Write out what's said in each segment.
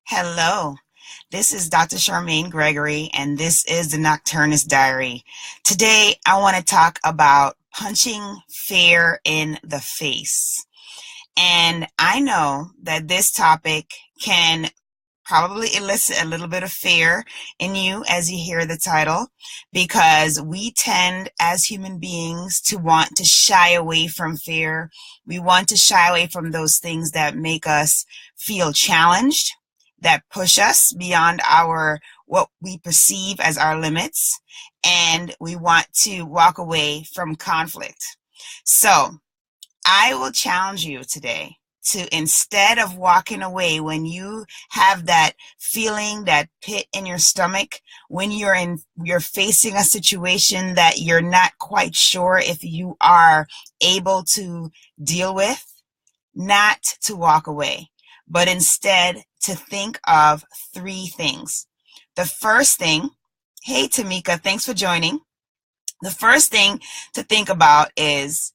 Hello, this is Dr. Charmaine Gregory, and this is the Nocturnist Diary. Today, I want to talk about punching fear in the face. And I know that this topic can probably elicit a little bit of fear in you as you hear the title, because we tend as human beings to want to shy away from fear. We want to shy away from those things that make us feel challenged, that push us beyond our what we perceive as our limits, and we want to walk away from conflict. So I will challenge you today to, instead of walking away when you have that feeling, that pit in your stomach, when you're facing a situation that you're not quite sure if you are able to deal with, not to walk away, but instead to think of three things. The first thing, hey Tamika, thanks for joining. The first thing to think about is,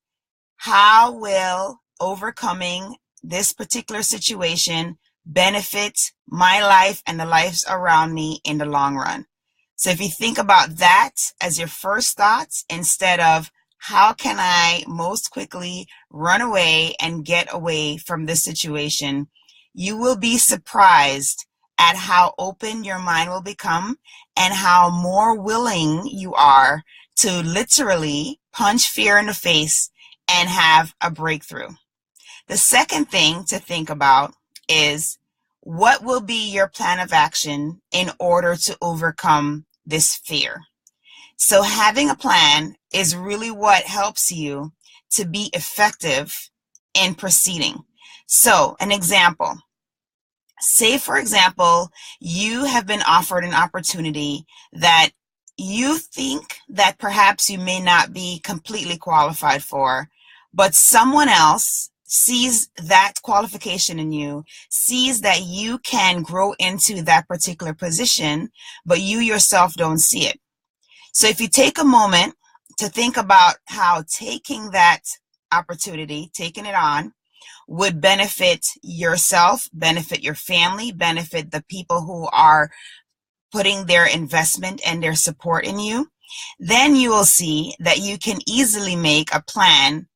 how will overcoming this particular situation benefit my life and the lives around me in the long run? So if you think about that as your first thoughts, instead of how can I most quickly run away and get away from this situation, you will be surprised at how open your mind will become and how more willing you are to literally punch fear in the face and have a breakthrough. The second thing to think about is, what will be your plan of action in order to overcome this fear? So having a plan is really what helps you to be effective in proceeding. So an example, say for example, you have been offered an opportunity that you think that perhaps you may not be completely qualified for, but someone else sees that qualification in you, sees that you can grow into that particular position, but you yourself don't see it. So if you take a moment to think about how taking that opportunity, taking it on, would benefit yourself, benefit your family, benefit the people who are putting their investment and their support in you, then you will see that you can easily make a plan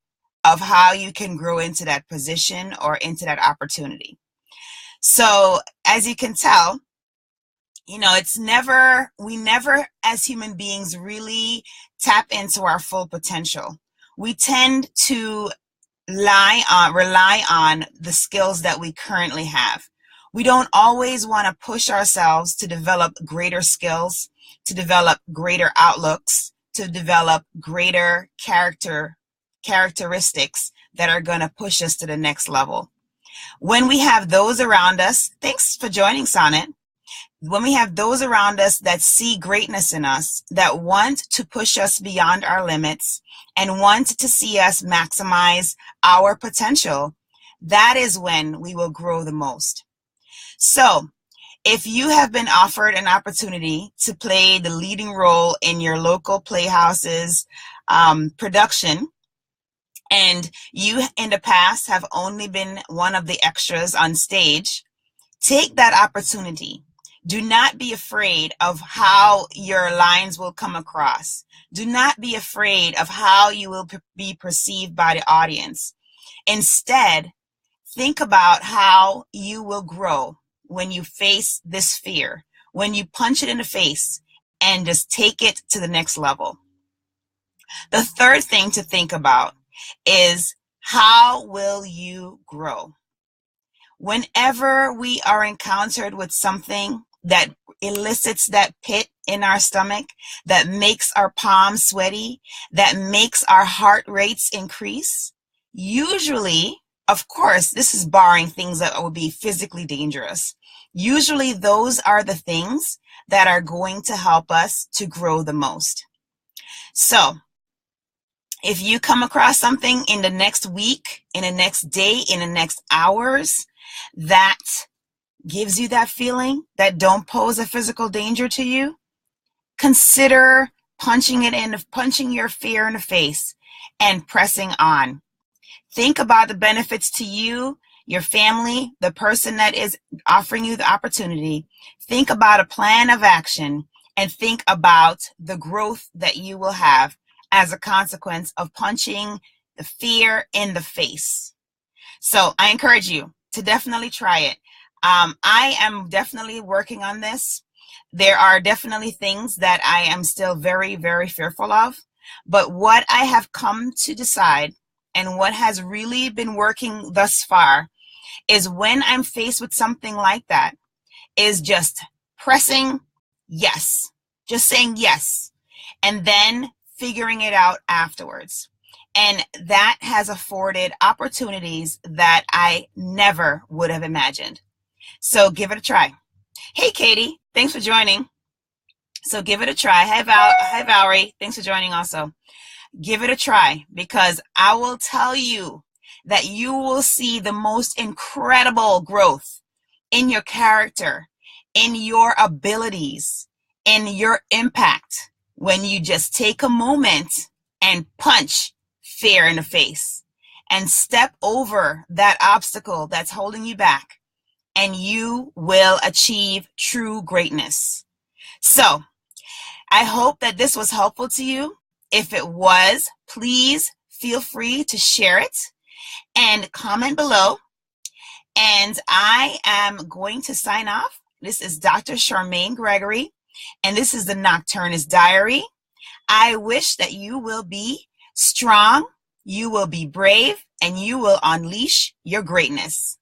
of how you can grow into that position or into that opportunity. So as you can tell, we never as human beings really tap into our full potential. We tend to rely on the skills that we currently have. We don't always want to push ourselves to develop greater skills, to develop greater outlooks, to develop greater characteristics that are going to push us to the next level. When we have those around us, thanks for joining, Sonnet. When we have those around us that see greatness in us, that want to push us beyond our limits and want to see us maximize our potential, that is when we will grow the most. So if you have been offered an opportunity to play the leading role in your local playhouse's production, and you in the past have only been one of the extras on stage, take that opportunity. Do not be afraid of how your lines will come across. Do not be afraid of how you will be perceived by the audience. Instead, think about how you will grow when you face this fear, when you punch it in the face and just take it to the next level. The third thing to think about is, how will you grow? Whenever we are encountered with something that elicits that pit in our stomach, that makes our palms sweaty, that makes our heart rates increase, usually, of course, this is barring things that would be physically dangerous. Usually those are the things that are going to help us to grow the most. So if you come across something in the next week, in the next day, in the next hours, that gives you that feeling that don't pose a physical danger to you, consider punching your fear in the face and pressing on. Think about the benefits to you your family, the person that is offering you the opportunity. Think about a plan of action and think about the growth that you will have as a consequence of punching the fear in the face. So I encourage you to definitely try it. I am definitely working on this. There are definitely things that I am still very, very fearful of. But what I have come to decide and what has really been working thus far is when I'm faced with something like that, is just pressing yes, just saying yes, and then figuring it out afterwards. And that has afforded opportunities that I never would have imagined. So give it a try. Hey, Katie, thanks for joining. So give it a try. Hi, Valerie. Thanks for joining also. Give it a try, because I will tell you that you will see the most incredible growth in your character, in your abilities, in your impact when you just take a moment and punch fear in the face and step over that obstacle that's holding you back, and you will achieve true greatness. So I hope that this was helpful to you. If it was, please feel free to share it and comment below. And I am going to sign off. This is Dr. Charmaine Gregory, and this is the Nocturnist Diary. I wish that you will be strong, you will be brave, and you will unleash your greatness.